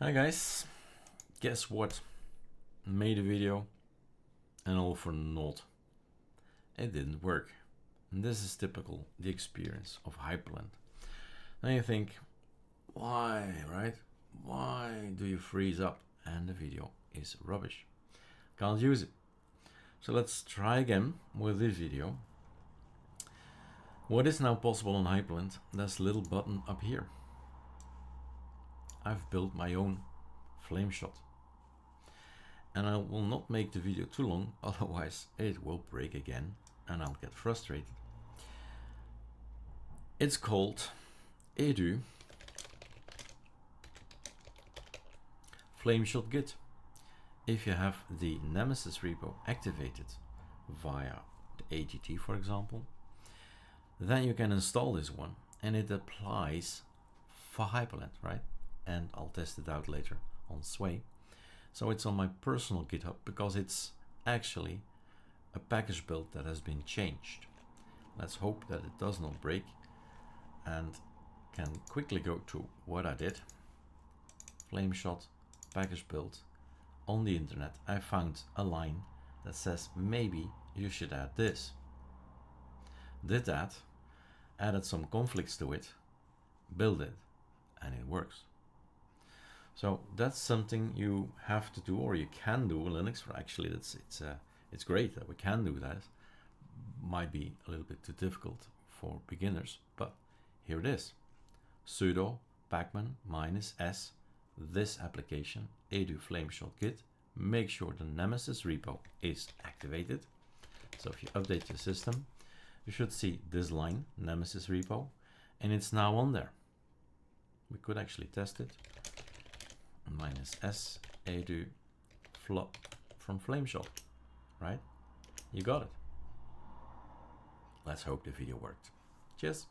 Hi guys, guess what? Made a video and all for naught. It didn't work. And this is typical the experience of Hyprland. Now you think, why, right? Why do you freeze up and the video is rubbish? Can't use it. So let's try again with this video. What is now possible on Hyprland? There's a little button up here. I've built my own flameshot. And I will not make the video too long, otherwise it will break again and I'll get frustrated. It's called edu flameshot-git. If you have the nemesis repo activated via the AGT, for example, then you can install this one and it applies for Hyprland, right? And I'll test it out later on Sway. So it's on my personal GitHub because it's actually a package build that has been changed. Let's hope that it does not break and can quickly go to what I did. Flameshot package build on the internet. I found a line that says maybe you should add this. Did that, added some conflicts to it, build it, and it works. So that's something you have to do, or you can do in Linux. Actually, it's great that we can do that. Might be a little bit too difficult for beginners, but here it is. Sudo pacman -s this application edu flameshot-git. Make sure the nemesis repo is activated. So if you update your system, you should see this line, nemesis repo, and it's now on there. We could actually test it. -s edu flop from flameshot, right? You got it. Let's hope the video worked. Cheers.